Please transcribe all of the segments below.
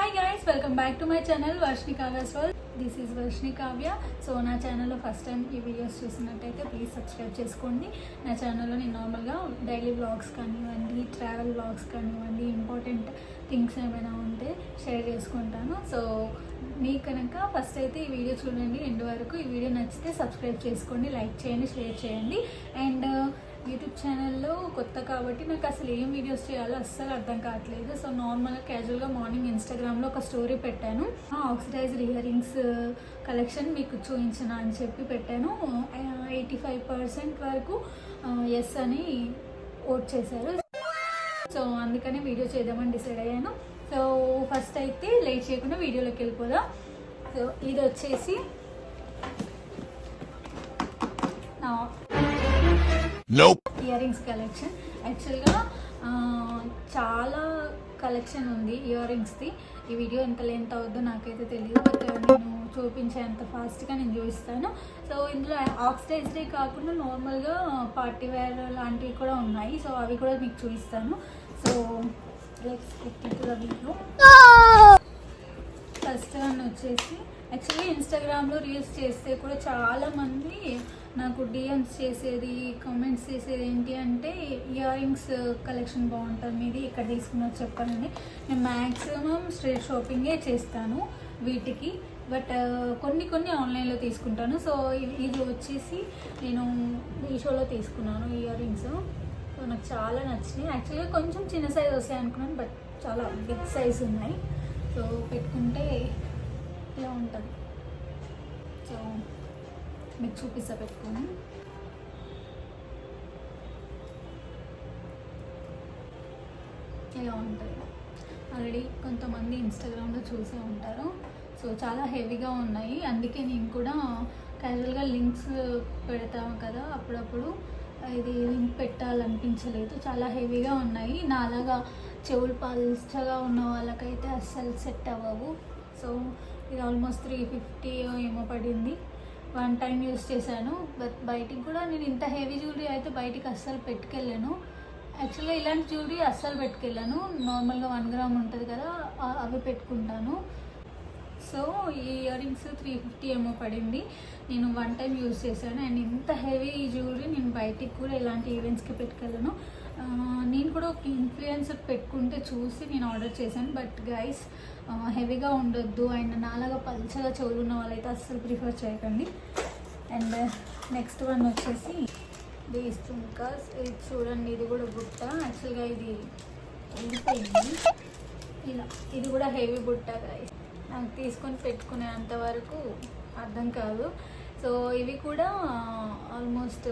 Hi guys, welcome back to my channel Varshini Kavya's world. This is Varshini Kavya. So నా ఛానల్లో first time ఈ videos చూసినట్టయితే please subscribe చేసుకోండి. నా ఛానల్లో నేను నార్మల్గా డైలీ వ్లాగ్స్ కానివ్వండి, ట్రావెల్ వ్లాగ్స్ కానివ్వండి, ఇంపార్టెంట్ థింగ్స్ ఏమైనా ఉంటే షేర్ చేసుకుంటాను. సో మీకు కనుక ఫస్ట్ అయితే ఈ వీడియో చూడండి ఎండ్ వరకు. ఈ వీడియో నచ్చితే సబ్స్క్రైబ్ చేసుకోండి, లైక్ చేయండి, షేర్ చేయండి. అండ్ యూట్యూబ్ ఛానల్లో కొత్త కాబట్టి నాకు అసలు ఏం వీడియోస్ చేయాలో అస్సలు అర్థం కావట్లేదు. సో నార్మల్గా క్యాజువల్గా మార్నింగ్ ఇన్స్టాగ్రామ్లో ఒక స్టోరీ పెట్టాను, ఆక్సిడైజ్డ్ ఇయర్ రింగ్స్ కలెక్షన్ మీకు చూపించిన అని చెప్పి పెట్టాను. 85% వరకు ఎస్ అని ఓట్ చేశారు. సో అందుకనే వీడియో చేద్దామని డిసైడ్ అయ్యాను. సో ఫస్ట్ అయితే లేట్ చేయకుండా వీడియోలోకి వెళ్ళిపోదాం. సో ఇది వచ్చేసి ఇయర్ రింగ్స్ కలెక్షన్. యాక్చువల్గా చాలా కలెక్షన్ ఉంది ఇయర్ రింగ్స్ది. ఈ వీడియో ఎంత లెంత్ అవుద్దో నాకైతే తెలియదు, బట్ నేను చూపించేంత ఫాస్ట్గా నేను చూపిస్తాను. సో ఇందులో ఆక్సిడైజ్డ్ కాకుండా నార్మల్గా పార్టీ వేర్ లాంటివి కూడా ఉన్నాయి. సో అవి కూడా మీకు చూపిస్తాను. So let's get into the video. First one వచ్చేసి యాక్చువల్లీ ఇన్స్టాగ్రామ్లో రీల్స్ చేస్తే కూడా చాలామంది నాకు డిఎమ్స్ చేసేది, కామెంట్స్ చేసేది ఏంటి అంటే ఇయర్ రింగ్స్ కలెక్షన్ బాగుంటుంది మీది, ఇక్కడ తీసుకున్నది చెప్పానండి. నేను మ్యాక్సిమం స్ట్రీట్ షాపింగే చేస్తాను వీటికి, బట్ కొన్ని ఆన్లైన్లో తీసుకుంటాను. సో ఇది వచ్చేసి నేను మీషోలో తీసుకున్నాను ఇయర్ రింగ్స్. సో నాకు చాలా నచ్చినాయి. యాక్చువల్గా కొంచెం చిన్న సైజ్ వస్తాయి అనుకున్నాను, బట్ చాలా బిగ్ సైజ్ ఉన్నాయి. సో పెట్టుకుంటే ఇలా ఉంటుంది. సో మీకు చూపిస్తా పెట్టుకొని. ఇలా ఉంటుంది. ఆల్రెడీ కొంతమంది ఇన్స్టాగ్రామ్లో చూసే ఉంటారు. సో చాలా హెవీగా ఉన్నాయి, అందుకే నేను కూడా క్యాజువల్గా లింక్స్ పెడతాము కదా అప్పుడప్పుడు, ఇది లింక్ పెట్టాలనిపించలేదు. చాలా హెవీగా ఉన్నాయి. నాలాగా చెవులు పల్చగా ఉన్న వాళ్ళకైతే అస్సలు సెట్ అవ్వవు. సో ఇది ఆల్మోస్ట్ 350 ఏమో పడింది. 1 టైం యూస్ చేశాను. బట్ బయటికి కూడా నేను ఇంత హెవీ జ్యువెలరీ అయితే బయటికి అస్సలు పెట్టుకెళ్ళాను. యాక్చువల్గా ఇలాంటి జ్యువెలరీ అస్సలు పెట్టుకెళ్ళాను. నార్మల్గా 1 గ్రామ్ ఉంటుంది కదా, అవి పెట్టుకుంటాను. సో ఈ ఇయర్ రింగ్స్ 350 ఏమో పడింది. నేను 1 టైం యూజ్ చేశాను. అండ్ ఇంత హెవీ జ్యువెలరీ నేను బయటికి కూడా ఇలాంటి ఈవెంట్స్కి పెట్టుకెళ్ళాను. నేను కూడా ఒక ఇన్ఫ్లుయెన్సర్ పెట్టుకుంటే చూసి నేను ఆర్డర్ చేశాను. బట్ గైస్ హెవీగా ఉండొద్దు, అండ్ నాలాగా పల్చగా చెవులు ఉన్న వాళ్ళైతే అస్సలు ప్రిఫర్ చేయకండి. అండ్ నెక్స్ట్ వన్ వచ్చేసి దీస్ తుంకాస్. ఇది చూడండి, ఇది కూడా బుట్ట. యాక్చువల్గా ఇది వెళ్ళిపోయింది ఇలా. ఇది కూడా హెవీ బుట్ట గైస్. నాకు తీసుకొని పెట్టుకునే అంతవరకు అర్థం కాదు. సో ఇవి కూడా ఆల్మోస్ట్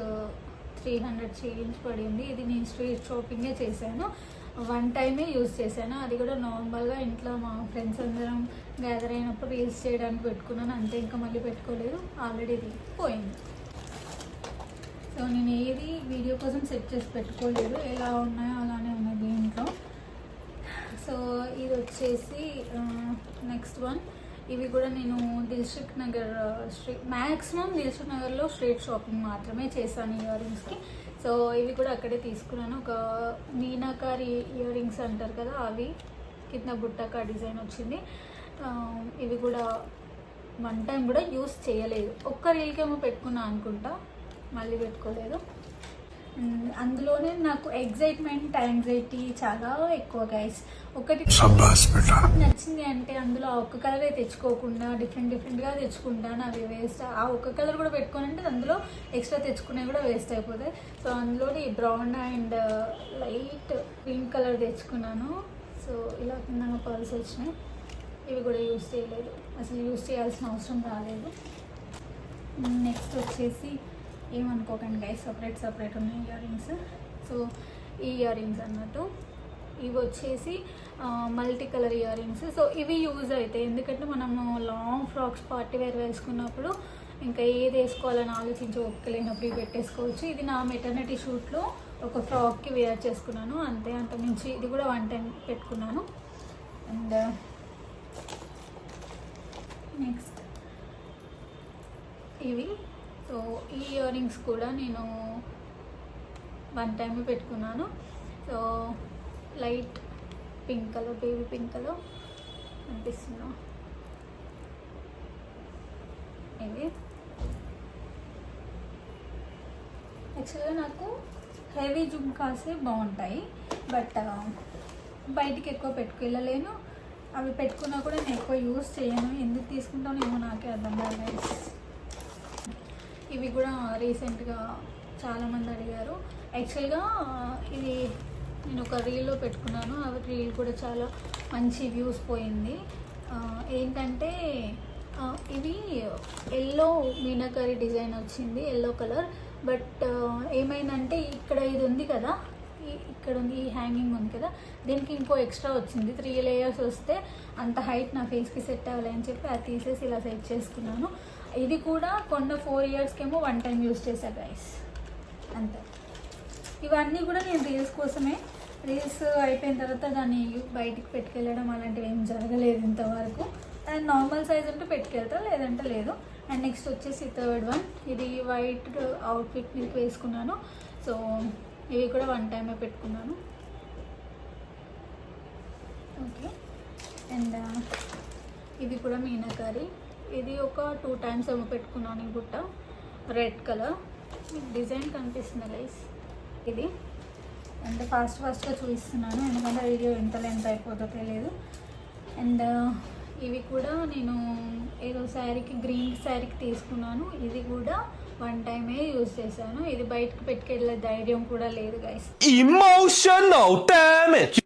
300 చేంజ్ పడింది. ఇది నేను స్ట్రీట్ షాపింగే చేశాను. 1 టైమే యూజ్ చేశాను. అది కూడా నార్మల్గా ఇంట్లో మా ఫ్రెండ్స్ అందరం గ్యాదర్ అయినప్పుడు రీల్స్ చేయడానికి పెట్టుకున్నాను, అంతే. ఇంకా మళ్ళీ పెట్టుకోలేదు, ఆల్రెడీ ఇది పోయింది. సో నేను ఏది వీడియో కోసం సెట్ చేసి పెట్టుకోలేదు, ఎలా ఉన్నాయో అలానే ఉన్నాయి దీంట్లో. సో ఇది వచ్చేసి నెక్స్ట్ వన్. ఇవి కూడా నేను దిల్సుఖ్ నగర్ మ్యాక్సిమం దిల్సుఖ్ నగర్లో స్ట్రీట్ షాపింగ్ మాత్రమే చేశాను ఇయర్ రింగ్స్కి. సో ఇవి కూడా అక్కడే తీసుకున్నాను. ఒక మీనాకారి ఇయర్ రింగ్స్ అంటారు కదా, అవి కింద బుట్టక డిజైన్ వచ్చింది. ఇవి కూడా 1 టైం కూడా యూస్ చేయలేదు. ఒక్క రీల్కేమో పెట్టుకున్నా అనుకుంటా, మళ్ళీ పెట్టుకోలేదు. అందులోనే నాకు ఎగ్జైట్మెంట్, యాంగ్జైటీ చాలా ఎక్కువ గైస్. ఒకటి నచ్చింది అంటే అందులో ఆ ఒక్క కలరే తెచ్చుకోకుండా డిఫరెంట్గా తెచ్చుకుంటాను, అవి వేస్ట్. ఆ ఒక్క కలర్ కూడా పెట్టుకొని అంటే అందులో ఎక్స్ట్రా తెచ్చుకునేవి కూడా వేస్ట్ అయిపోతాయి. సో అందులోని brown and light pink colour తెచ్చుకున్నాను. సో ఇలా కింద పర్ల్స్ వచ్చినాయి. ఇవి కూడా యూస్ చేయలేదు, అసలు యూస్ చేయాల్సిన అవసరం రాలేదు. నెక్స్ట్ వచ్చేసి ఏమనుకోకండి గైస్, సపరేట్ ఉన్నాయి ఇయర్ రింగ్స్. సో ఈ ఇయర్ రింగ్స్ అన్నట్టు ఇవి వచ్చేసి multi colour ear rings. So ఇవి యూజ్ అవుతాయి, ఎందుకంటే మనము లాంగ్ ఫ్రాక్స్ పార్టీ వేర్ వేసుకున్నప్పుడు ఇంకా ఏది వేసుకోవాలని ఆలోచించి ఒక్కలేనప్పుడు ఇవి పెట్టేసుకోవచ్చు. ఇది నా మెటర్నిటీ షూట్లో ఒక ఫ్రాక్కి వేర్ చేసుకున్నాను, అంతే. అంతకుమించి ఇది కూడా 1 టైం పెట్టుకున్నాను. అండ్ నెక్స్ట్ ఇవి. సో ఈ ఇయర్ రింగ్స్ కూడా నేను 1 టైం పెట్టుకున్నాను. So light pink colour, baby pink colour. అనిపిస్తుందా ఇవి యాక్చువల్గా నాకు హెవీ జుమ్కాసే బాగుంటాయి, బట్ బయటికి ఎక్కువ పెట్టుకెళ్ళలేను. అవి పెట్టుకున్నా కూడా నేను ఎక్కువ యూజ్ చేయను. ఎందుకు తీసుకుంటానో ఏమో నాకే అర్థం కాదు. ఇవి కూడా రీసెంట్గా చాలామంది అడిగారు. యాక్చువల్గా ఇది నేను ఒక రీల్లో పెట్టుకున్నాను. ఆ రీల్ కూడా చాలా మంచి వ్యూస్ పోయింది. ఏంటంటే ఇవి ఎల్లో మీనాకరీ డిజైన్ వచ్చింది, ఎల్లో కలర్. బట్ ఏమైందంటే ఇక్కడ ఇది ఉంది కదా, ఇక్కడ ఉంది, ఈ హ్యాంగింగ్ ఉంది కదా, దీనికి ఇంకో ఎక్స్ట్రా వచ్చింది. 3 లేయర్స్ వస్తే అంత హైట్ నా ఫేస్కి సెట్ అవ్వాలి అని చెప్పి అది తీసేసి ఇలా సెట్ చేసుకున్నాను. ఇది కూడా కొన్న 4 ఇయర్స్కేమో 1 టైం యూజ్ చేశా గైస్, అంతే. ఇవన్నీ కూడా నేను రీల్స్ కోసమే. రీల్స్ అయిపోయిన తర్వాత దాన్ని బయటికి పెట్టుకెళ్ళడం అలాంటివి ఏం జరగలేదు ఇంతవరకు. అండ్ నార్మల్ సైజ్ ఉంటే పెట్టుకెళ్తా, లేదంటే లేదు. అండ్ నెక్స్ట్ వచ్చేసి థర్డ్ వన్, ఇది వైట్ అవుట్ఫిట్ మీకు వేసుకున్నాను. సో ఇవి కూడా 1 టైమే పెట్టుకున్నాను. ఓకే. అండ్ ఇది కూడా మీనాకరీ. ఇది ఒక 2 టైమ్స్ ఏమో పెట్టుకున్నాను. ఈ బుట్ట రెడ్ కలర్, డిజైన్ కనిపిస్తుంది గైస్. ఇది అండ్ ఫాస్ట్గా చూపిస్తున్నాను, ఎందుకంటే వీడియో ఎంత లెంత్ అయిపోతుందో తెలియదు. అండ్ ఇవి కూడా నేను ఏదో శారీకి, గ్రీన్ శారీకి తీసుకున్నాను. ఇది కూడా 1 టైమే యూజ్ చేశాను. ఇది బయటకు పెట్టుకెళ్ళే ధైర్యం కూడా లేదు గైస్. Emotional damage.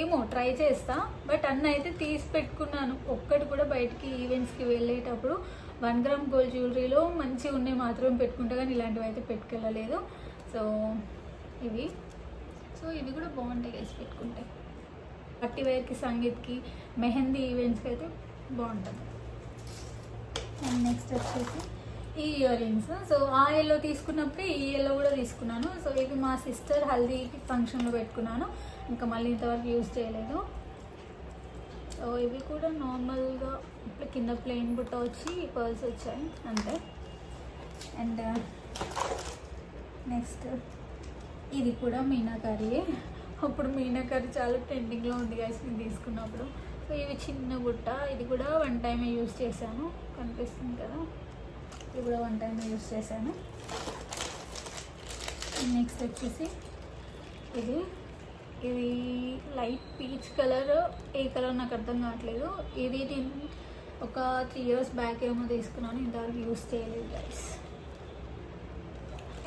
ఏమో ట్రై చేస్తా, బట్ అన్న అయితే తీసి పెట్టుకున్నాను. ఒక్కటి కూడా బయటికి ఈవెంట్స్కి వెళ్ళేటప్పుడు 1 గ్రామ్ గోల్డ్ జ్యువెలరీలో మంచిగా ఉన్నాయి మాత్రమే పెట్టుకుంటా, కానీ ఇలాంటివి అయితే పెట్టుకెళ్ళలేదు. సో ఇవి కూడా బాగుంటాయి గైస్ పెట్టుకుంటే. పార్టీ వేర్కి, సంగీత్కి, మెహందీ ఈవెంట్స్కి అయితే బాగుంటుంది. అండ్ నెక్స్ట్ వచ్చేసి ఈ ఇయర్ రింగ్స్. సో ఆ ఎల్లో తీసుకున్నప్పుడే ఈ ఎల్లో కూడా తీసుకున్నాను. సో ఇవి మా సిస్టర్ హల్దీ ఫంక్షన్లో పెట్టుకున్నాను, ఇంకా మళ్ళీ ఇంతవరకు యూజ్ చేయలేదు. సో ఇవి కూడా నార్మల్గా ఇప్పుడు కింద ప్లెయిన్ బుట్ట వచ్చి పర్ల్స్ వచ్చాయి, అంతే. అండ్ నెక్స్ట్ ఇది కూడా మీనాకరీయే. అప్పుడు మీనాకరీ చాలా ట్రెండింగ్లో ఉంది గైస్ నేను తీసుకున్నప్పుడు. సో ఇవి చిన్న బుట్ట, ఇది కూడా 1 టైమే యూజ్ చేశాను, కనిపిస్తుంది కదా, ఇది కూడా 1 టైమే యూజ్ చేశాను. నెక్స్ట్ వచ్చేసి ఇది లైట్ పీచ్ కలర్, ఏ కలర్ నాకు అర్థం కావట్లేదు. ఇది నేను ఒక 3 ఇయర్స్ బ్యాక్ ఏమో తీసుకున్నాను, ఇంతవరకు యూజ్ చేయలేదు గైస్.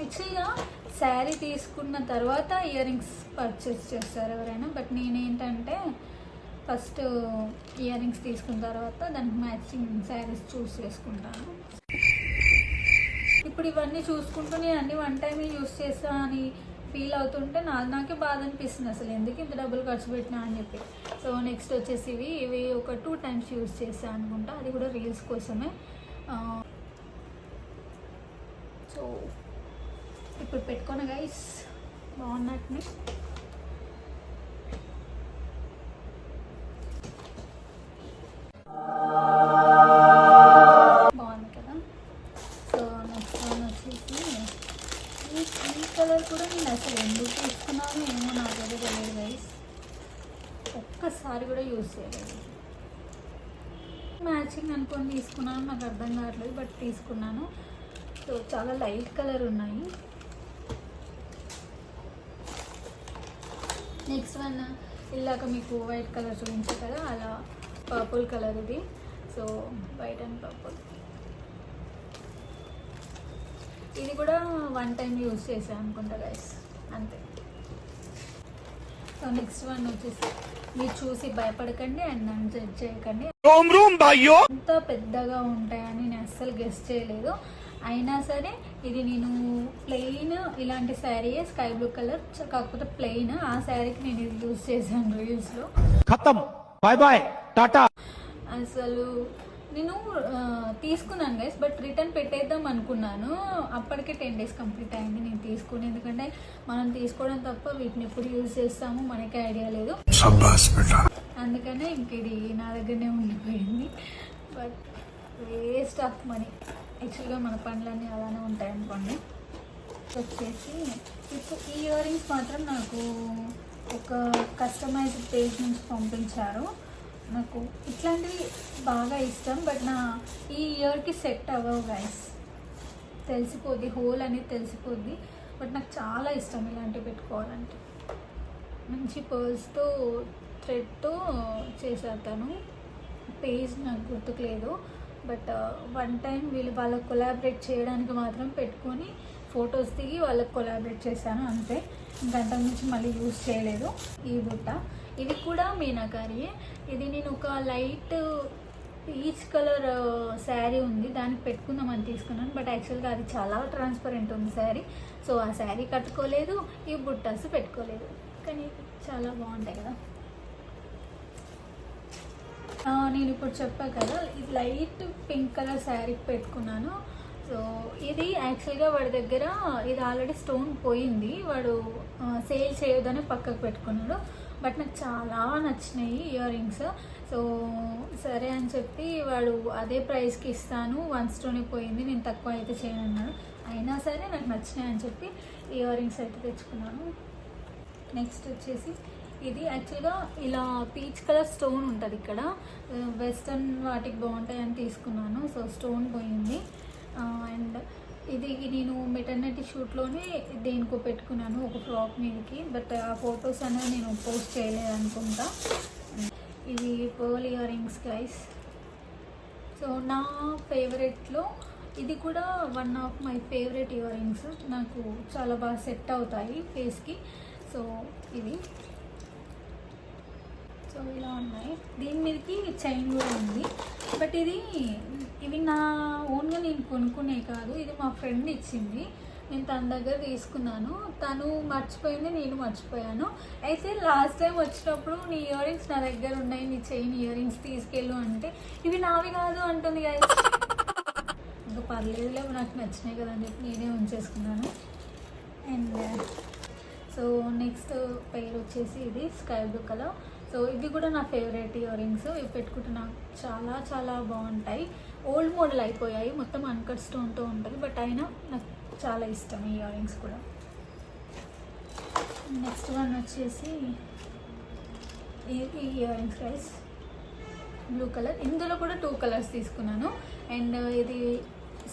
యాక్చువల్గా శారీ తీసుకున్న తర్వాత ఇయర్ రింగ్స్ పర్చేస్ చేస్తారు ఎవరైనా, బట్ నేనేంటంటే ఫస్ట్ ఇయర్ రింగ్స్ తీసుకున్న తర్వాత దానికి మ్యాచింగ్ శారీస్ చూస్ చేసుకుంటాను. ఇప్పుడు ఇవన్నీ చూసుకుంటూ నేను అన్ని 1 టైమే యూస్ చేస్తా అని ఫీల్ అవుతుంటే నాకే బాధ అనిపిస్తుంది, అసలు ఎందుకు ఇంత డబ్బులు ఖర్చు పెట్టినా అని చెప్పి. సో నెక్స్ట్ వచ్చేసి ఇవి ఒక 2 టైమ్స్ యూస్ చేస్తాను అనుకుంటా, అది కూడా రీల్స్ కోసమే. సో ఇప్పుడు పెట్టుకోను గైస్, బాగున్నట్టుని. బాగుంది కదా. సో నెక్స్ట్ వన్ వచ్చేసి ఈ కలర్ కూడా నేను అసలు ఎందుకు తీసుకున్నాను ఏమో నాకైతే తెలియదు గైస్, ఒక్కసారి కూడా యూజ్ చేయలేదు. మ్యాచింగ్ అనుకొని తీసుకున్నాను, నాకు అర్థం కావట్లేదు, బట్ తీసుకున్నాను. సో చాలా లైట్ కలర్ ఉన్నాయి. నెక్స్ట్ వన్ ఇలాగ మీకు వైట్ కలర్ చూపించే కదా, అలా పర్పుల్ కలర్ ఇది. సో వైట్ అండ్ పర్పుల్, ఇది కూడా 1 టైం యూజ్ చేసాను అనుకుంటా గైస్, అంతే. సో నెక్స్ట్ వన్ వచ్చేసి మీరు చూసి భయపడకండి అండ్ నన్ను జడ్జ్ చేయకండి. ఎంత పెద్దగా ఉంటాయని నేను అస్సలు గెస్ చేయలేదు. అయినా సరే ఇది నేను ప్లెయిన్ ఇలాంటి శారీయే, స్కై బ్లూ కలర్, కాకపోతే ప్లెయిన్. ఆ శారీకి నేను ఇది యూజ్ చేశాను రీల్స్లో. Bye bye tata. అసలు నేను తీసుకున్నాను గైస్, బట్ రిటర్న్ పెట్టేద్దాం అనుకున్నాను. అప్పటికే 10 డేస్ కంప్లీట్ అయింది నేను తీసుకుని, ఎందుకంటే మనం తీసుకోవడం తప్ప వీటిని ఎప్పుడు యూజ్ చేస్తాము మనకే ఐడియా లేదు. అందుకనే ఇంక ఇది నా దగ్గరనే ఉండిపోయింది. But waste of money. యాక్చువల్గా మన పనులన్నీ అలానే ఉంటాయి అనుకోండి. వచ్చేసి ఇప్పుడు ఈ ఇయర్ రింగ్స్ మాత్రం నాకు ఒక కస్టమైజ్డ్ పేజ్ నుంచి పంపించారు. నాకు నాకు ఇట్లాంటివి బాగా ఇష్టం, బట్ నా ఈ ఇయర్కి సెట్ అవ్వవు గైస్. తెలిసిపోద్ది, హోల్ అనేది తెలిసిపోద్ది. బట్ నాకు చాలా ఇష్టం ఇలాంటివి పెట్టుకోవాలంటే. మంచి పర్ల్స్తో థ్రెడ్తో చేసేస్తాను. పేజ్ నాకు గుర్తుకులేదు, బట్ వన్ టైం వాళ్ళకి కొలాబరేట్ చేయడానికి మాత్రం పెట్టుకొని ఫొటోస్ దిగి వాళ్ళకి కొలాబరేట్ చేశాను అంతే. ఇంకంత నుంచి మళ్ళీ యూజ్ చేయలేదు. ఈ బుట్ట ఇది కూడా మీనాకారియే. ఇది నేను ఒక లైట్ పీచ్ కలర్ శారీ ఉంది, దానికి పెట్టుకుందామని తీసుకున్నాను. బట్ యాక్చువల్గా అది చాలా ట్రాన్స్పరెంట్ ఉంది శారీ. సో ఆ శారీ కట్టుకోలేదు, ఈ బుట్టాస్ పెట్టుకోలేదు. కానీ చాలా బాగుంటాయి కదా. నేను ఇప్పుడు చెప్పా కదా, ఇది లైట్ పింక్ కలర్ శారీ పెట్టుకున్నాను. సో ఇది యాక్చువల్గా వాడి దగ్గర ఇది ఆల్రెడీ స్టోన్ పోయింది, వాడు సేల్ చేయొద్దని పక్కకు పెట్టుకున్నాడు. బట్ నాకు చాలా నచ్చినాయి ఇయర్ రింగ్స్. సో సరే అని చెప్పి వాడు అదే ప్రైస్కి ఇస్తాను, 1 స్టోనే పోయింది, నేను తక్కువ అయితే చేయను అన్నాడు. అయినా సరే నాకు నచ్చినాయి అని చెప్పి ఇయర్ రింగ్స్ అయితే తెచ్చుకున్నాను. నెక్స్ట్ వచ్చేసి ఇది యాక్చువల్గా ఇలా పీచ్ కలర్ స్టోన్ ఉంటుంది ఇక్కడ, వెస్ట్రన్ వాటికి బాగుంటాయి అని తీసుకున్నాను. సో స్టోన్ పోయింది. అండ్ ఇది నేను మెటర్నిటీ షూట్లోనే దేనికో పెట్టుకున్నాను, ఒక ఫ్రాక్ మీదకి. బట్ ఆ ఫొటోస్ అనేది నేను పోస్ట్ చేయలేదు అనుకుంటా. ఇవి pearl ear rings guys. So నా ఫేవరెట్లో ఇది కూడా one of my favourite ear rings. నాకు చాలా బాగా సెట్ అవుతాయి ఫేస్కి. సో ఇవి సో ఇలా ఉన్నాయి. దీని మీదకి చైన్ కూడా ఉంది. బట్ ఇవి నా ఓన్గా నేను కొనుక్కునే కాదు, ఇది మా ఫ్రెండ్ ఇచ్చింది. నేను తన దగ్గర తీసుకున్నాను, తను మర్చిపోయింది, నేను మర్చిపోయాను. అయితే లాస్ట్ టైం వచ్చినప్పుడు నీ ఇయర్ రింగ్స్ నా దగ్గర ఉన్నాయి, నీ చైన్ ఇయర్ రింగ్స్ తీసుకెళ్ళు అంటే ఇవి నావి కాదు అంటుంది కదా. ఇంకా పర్లేదులే, నాకు నచ్చినాయి కదా అని చెప్పి నేనే ఉంచేసుకున్నాను. అండ్ సో నెక్స్ట్ పెయిర్ వచ్చేసి ఇది స్కై బ్లూ కలర్. సో ఇది కూడా నా ఫేవరెట్ ఇయర్ రింగ్స్. ఇవి పెట్టుకుంటే నాకు చాలా చాలా బాగుంటాయి. ఓల్డ్ మోడల్ అయిపోయాయి, మొత్తం అన్కట్ స్టోన్తో ఉంటుంది, బట్ అయినా నాకు చాలా ఇష్టం ఈ ఇయర్ రింగ్స్ కూడా. నెక్స్ట్ వన్ వచ్చేసి ఈ ear rings guys, blue colour. ఇందులో కూడా 2 కలర్స్ తీసుకున్నాను. అండ్ ఇది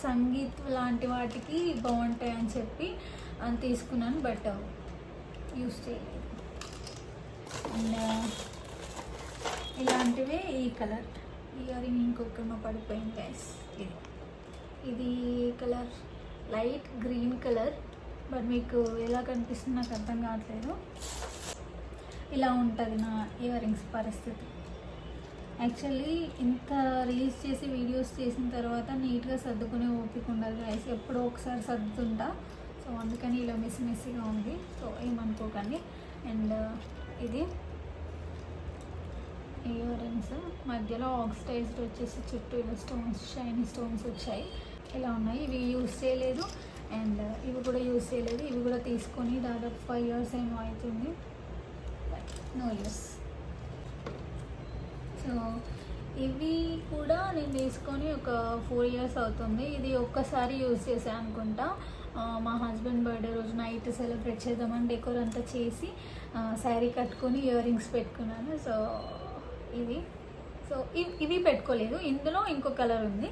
సంగీత్ లాంటి వాటికి బాగుంటాయి అని చెప్పి తీసుకున్నాను, బట్ యూస్ చేయలేదు. అండ్ ఇలాంటివే ఈ కలర్ ఇయర్ రింగ్ ఇంకొక పడిపోయింది గైస్. ఇది colour light green colour, but మీకు ఎలా కనిపిస్తుంది నాకు అర్థం కావట్లేదు. ఇలా ఉంటుంది నా ఇయర్ రింగ్స్ పరిస్థితి. యాక్చువల్లీ ఇంత రీల్స్ చేసి వీడియోస్ చేసిన తర్వాత నీట్గా సర్దుకునే ఓపిక ఉండదు గైస్, ఎప్పుడో ఒకసారి సర్దుతుంటా. సో అందుకని ఇలా మెస్సీగా ఉంది, సో ఏమనుకోకండి. అండ్ ఇది ఇయర్ రింగ్స్ మధ్యలో ఆక్సిడైజ్డ్ వచ్చేసి చుట్టూ ఇలా స్టోన్స్, షైనీ స్టోన్స్ వచ్చాయి. ఇలా ఉన్నాయి. ఇవి యూస్ చేయలేదు అండ్ ఇవి కూడా యూస్ చేయలేదు. ఇవి కూడా తీసుకొని దాదాపు 5 years ఏమో అవుతుంది, నో యూస్. సో ఇవి కూడా నేను తీసుకొని ఒక 4 years అవుతుంది. ఇది ఒక్కసారి యూజ్ చేసాను అనుకుంటా. మా హస్బెండ్ బర్త్డే రోజు నైట్ సెలబ్రేట్ చేద్దామని డెకోర్ అంతా చేసి శారీ కట్టుకొని ఇయర్ రింగ్స్ పెట్టుకున్నాను. సో ఇవి పెట్టుకోలేదు. ఇందులో ఇంకో కలర్ ఉంది.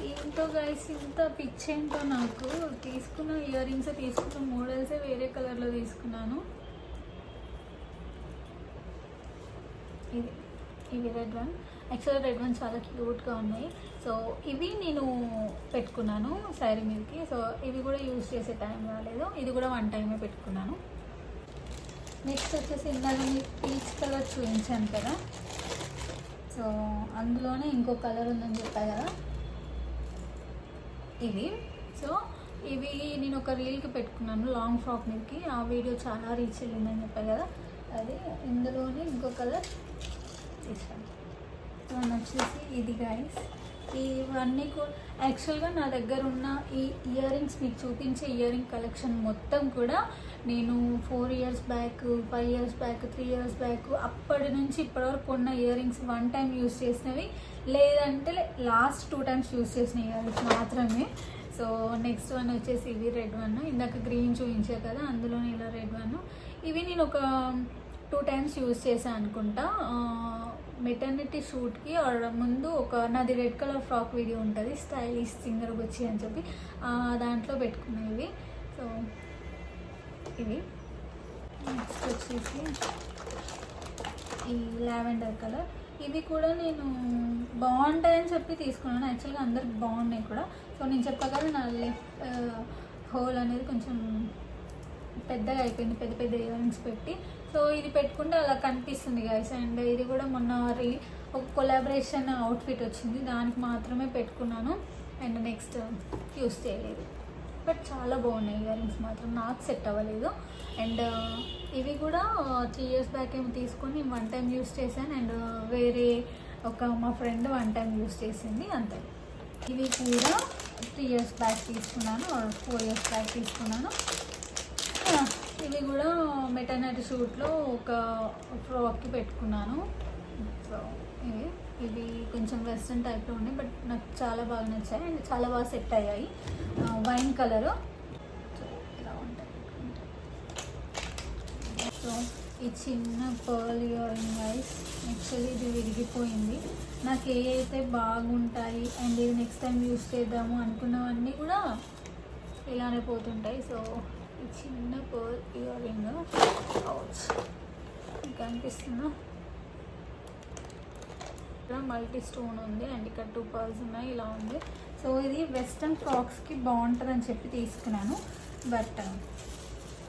ఏంటో గైస్ ఇంత పిచ్ ఏంటో నాకు. తీసుకున్న ఇయర్ రింగ్స్ తీసుకున్న మోడల్సే వేరే కలర్లో తీసుకున్నాను. ఇవి రెడ్ వన్. యాక్చువల్గా రెడ్ వన్ చాలా క్యూట్గా ఉన్నాయి. సో ఇవి నేను పెట్టుకున్నాను శారీ మీదకి. సో ఇవి కూడా యూజ్ చేసే టైం రాలేదు. ఇది కూడా 1 time పెట్టుకున్నాను. నెక్స్ట్ వచ్చేసి ఇందాక మీకు పీచ్ కలర్ చూపించాను కదా, సో అందులోనే ఇంకో కలర్ ఉందని చెప్పా కదా, ఇవి. సో ఇవి నేను ఒక రీల్కి పెట్టుకున్నాను లాంగ్ ఫ్రాక్ మీదకి. ఆ వీడియో చాలా రీచ్ వెళ్ళిందని చెప్పా కదా, అది ఇందులోనే ఇంకో కలర్ తీసాను. వన్ వచ్చేసి ఇది గైస్. ఇవన్నీ కూడా యాక్చువల్గా నా దగ్గర ఉన్న ఈ ఇయర్ రింగ్స్ మీకు చూపించే ఇయర్ రింగ్ కలెక్షన్ మొత్తం కూడా నేను 4 years back, 5 years back, 3 years back, అప్పటి నుంచి ఇప్పటివరకు కొన్న ఇయర్ రింగ్స్ 1 time యూస్ చేసినవి, లేదంటే లాస్ట్ 2 times యూస్ చేసిన ఇయర్ రింగ్స్ మాత్రమే. సో నెక్స్ట్ వన్ వచ్చేసి ఇవి రెడ్ వన్. ఇందాక గ్రీన్ చూపించారు కదా, అందులోనే ఇలా రెడ్ వన్. ఇవి నేను ఒక 2 times యూస్ చేశాను అనుకుంటా. మెటర్నిటీ షూట్కి ముందు నాది రెడ్ కలర్ ఫ్రాక్ వీడియో ఉంటుంది, స్టైలిష్ సింగర్ వచ్చి అని చెప్పి దాంట్లో పెట్టుకునేవి. సో ఇవి నెక్స్ట్ వచ్చేసి ఈ లావెండర్ కలర్. ఇవి కూడా నేను బాగుంటాయని చెప్పి తీసుకున్నాను. యాక్చువల్గా అందరికి బాగున్నాయి కూడా. సో నేను చెప్పా కదా నా లెఫ్ట్ హోల్ అనేది కొంచెం పెద్దగా అయిపోయింది, పెద్ద పెద్ద ఇయర్ రింగ్స్ పెట్టి. సో ఇది పెట్టుకుంటే అలా కనిపిస్తుంది గైస్. అండ్ ఇది కూడా మొన్న ఒక కొలాబరేషన్ అవుట్ఫిట్ వచ్చింది, దానికి మాత్రమే పెట్టుకున్నాను. అండ్ నెక్స్ట్ యూస్ చేయలేదు. బట్ చాలా బాగున్నాయి ఇయర్ రింగ్స్ మాత్రం, నాకు సెట్ అవ్వలేదు. అండ్ ఇవి కూడా 3 years బ్యాక్ ఏమో తీసుకొని 1 time యూస్ చేశాను. అండ్ వేరే మా ఫ్రెండ్ 1 time యూస్ చేసింది అంతే. ఇవి కూడా 3 years బ్యాక్ తీసుకున్నాను, 4 years బ్యాక్ తీసుకున్నాను. ఇవి కూడా మెటర్నిటీ షూట్లో ఒక ఫ్రాక్కి పెట్టుకున్నాను. సో ఇవి కొంచెం వెస్ట్రన్ టైప్లో ఉన్నాయి, బట్ నాకు చాలా బాగా నచ్చాయి అండ్ చాలా బాగా సెట్ అయ్యాయి. Wine colour. సో ఇలా ఉంటాయి. సో ఈ చిన్న pearl ear ring guys, actually ఇది విరిగిపోయింది. నాకు ఏ అయితే బాగుంటాయి అండ్ ఇది నెక్స్ట్ టైం యూస్ చేద్దాము అనుకున్నవన్నీ కూడా ఇలానే పోతుంటాయి. సో ఈ చిన్న పర్ల్ ఇయర్ రింగ్ ఇంకా అనిపిస్తుందా, ఇక్కడ మల్టీ స్టోన్ ఉంది అండ్ ఇక్కడ 2 pearls ఉన్నాయి, ఇలా ఉంది. సో ఇది వెస్ట్రన్ ఫ్రాక్స్కి బాగుంటుంది అని చెప్పి తీసుకున్నాను. బట్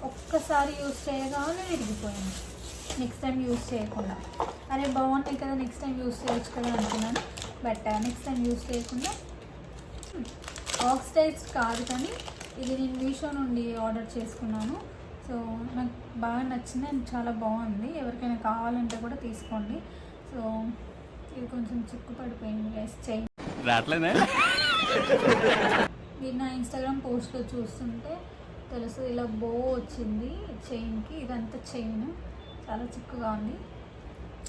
ఒక్కసారి యూస్ చేయగానే విరిగిపోయింది, నెక్స్ట్ టైం యూస్ చేయకుండా. అరే బాగుంటాయి కదా, నెక్స్ట్ టైం యూస్ చేయొచ్చు కదా అనుకున్నాను. బట్ నెక్స్ట్ టైం యూస్ చేయకుండా ఆక్సిడైజ్ కాదు, కానీ ఇది నేను మీషో నుండి ఆర్డర్ చేసుకున్నాను. సో నాకు బాగా నచ్చింది అండ్ చాలా బాగుంది. ఎవరికైనా కావాలంటే కూడా తీసుకోండి. సో ఇది కొంచెం చిక్కు పడిపోయింది గైస్, చైన్ రావట్లేదే. మీరు నా ఇన్స్టాగ్రామ్ పోస్ట్లో చూస్తుంటే తెలుసు, ఇలా బో వచ్చింది చైన్కి. ఇదంతా చైన్ చాలా చిక్కుగా ఉంది,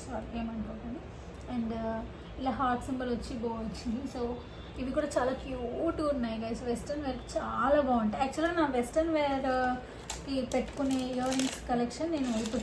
సారీ ఏమనుకోకండి. అండ్ ఇలా హార్ట్ సింబల్ వచ్చి బో వచ్చింది. సో ఇవి కూడా చాలా క్యూట్గా ఉన్నాయి గైస్. వెస్ట్రన్ వేర్ చాలా బాగుంటాయి. యాక్చువల్గా నా వెస్ట్రన్ వేర్కి పెట్టుకునే ఇయర్ రింగ్స్ కలెక్షన్ నేను ఇప్పుడు